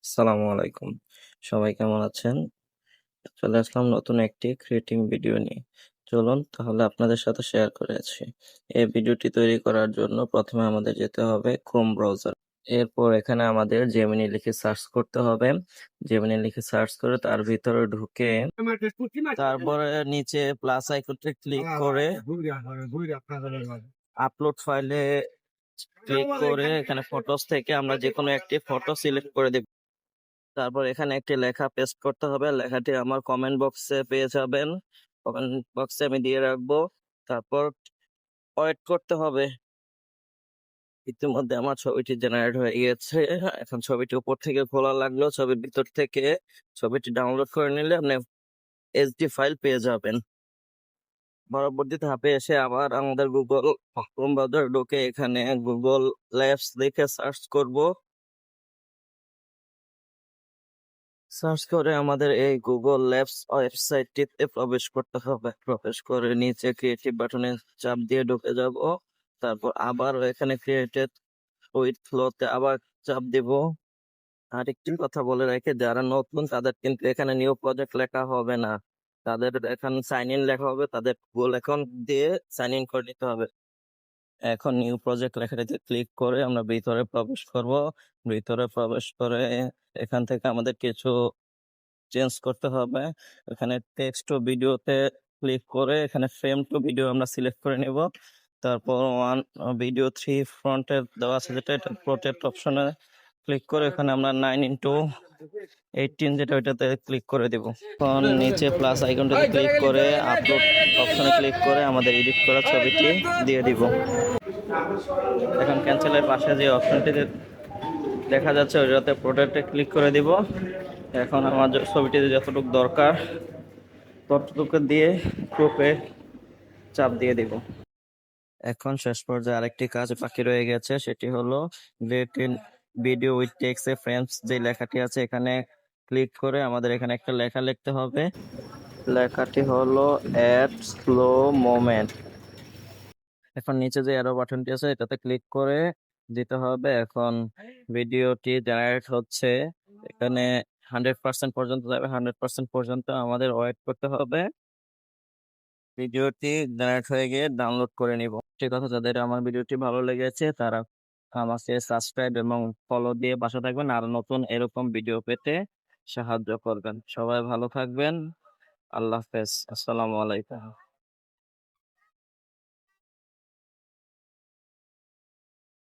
আসসালামু আলাইকুম। সবাই কেমন আছেন? চলে আসলাম নতুন একটি ক্রিয়েটিং ভিডিও নিয়ে। চলুন তাহলে আপনাদের সাথে শেয়ার করে আছি। এই ভিডিওটি তৈরি করার জন্য প্রথমে আমাদের যেতে হবে Chrome ব্রাউজার। এরপর এখানে আমাদের জেমিনি লিখে সার্চ করতে হবে। জেমিনি লিখে সার্চ করে তার ভিতরে ঢুকে তারপরে নিচে প্লাস আইকনটি ক্লিক করে আপলোড ফাইলে ক্লিক করে এখানে ফটোস থেকে আমরা যেকোনো একটি ফটো সিলেক্ট করে দেব। তারপর এখানে একটি লেখা পেস্ট করতে হবে। লেখাটি আমার কমেন্ট বক্সে পেয়ে যাবেন। কমেন্ট বক্সে আমি দিয়ে রাখবো। তারপর ওয়েট করতে হবে। ইতিমধ্যে আমার ছবিটি জেনারেট হয়ে গিয়েছে। এখন ছবিটি উপর থেকে খোলা লাগলো, ছবির ভিতর থেকে ছবিটি ডাউনলোড করে নিলে আপনি এইচডি ফাইল পেয়ে যাবেন। পরবর্তী ধাপে এসে আবার আমাদের গুগল ক্রোম ব্রাউজার ঢুকে এখানে গুগল ল্যাবস লিখে সার্চ করব। সার্চ করে আমাদের এই গুগল ল্যাবস ওয়েবসাইটটিতে প্রবেশ করতে হবে। প্রবেশ করে নিচে ক্রিয়েটিভ বাটনে চাপ দিয়ে ঢুকে যাব। তারপর আবার এখানে ক্রিয়েটেড উইথ ফ্লোতে আবার চাপ দিব। আরেকটি কথা বলে রাখি, যারা নতুন তাদের কিন্তু এখানে নিউ প্রজেক্ট লেখা হবে না, তাদের এখানে সাইন ইন লেখা হবে। তাদের গুগল অ্যাকাউন্ট দিয়ে সাইন ইন করে নিতে হবে। এখন নিউ প্রজেক্ট লেখাটিতে ক্লিক করে আমরা ভিতরে প্রবেশ করব। ভিতরে প্রবেশ করে এখান থেকে আমাদের কিছু চেঞ্জ করতে হবে। এখানে টেক্সট ও ভিডিওতে ক্লিক করে এখানে ফ্রেম টু ভিডিও আমরা সিলেক্ট করে নেব। তারপর ওয়ান ভিডিও 3 ফ্রন্টে দেওয়া আছে যেটা, এটা প্রোটেক্ট অপশনে ক্লিক করে এখানে আমরা 9:18 যেটা ওইটাতে ক্লিক করে দেব। এখন নিচে প্লাস আইকনটাতে ক্লিক করে আপলোড অপশনে ক্লিক করে আমাদের এডিট করা ছবিটি দিয়ে দিব। এখন ক্যান্সেলের পাশে যে অপশনটিতে দেখা যাচ্ছে ওইটাতে প্রোটেক্টে ক্লিক করে দিব। এখন আমার ছবিটিতে যতটুকু দরকার ততটুকু দিয়ে ক্রপে চাপ দিয়ে দিব। এখন শেষ পর্যায়ে আরেকটি কাজ বাকি রয়ে গেছে, সেটি হলো video with text A frames যে লেখাটি আছে এখানে ক্লিক করে আমাদের এখানে একটা লেখা লিখতে হবে। লেখাটি হলো অ্যাড স্লো মোমেন্ট। এখন নিচে যে অ্যারো বাটনটি আছে এটাতে ক্লিক করে দিতে হবে। এখন ভিডিওটি জেনারেট হচ্ছে, এখানে 100% পর্যন্ত যাবে। 100% পর্যন্ত আমাদের ওয়েট করতে হবে। ভিডিওটি জেনারেট হয়ে গিয়ে ডাউনলোড করে নিব। ঠিক আছে, যাদের আমার ভিডিওটি ভালো লেগেছে তারা আমাকে সাবস্ক্রাইব এবং ফলো দিয়ে পাশে থাকবেন, আর নতুন এরকম ভিডিও পেতে সাহায্য করবেন। সবাই ভালো থাকবেন। আল্লাহ হাফেজ। আসসালামু আলাইকুম।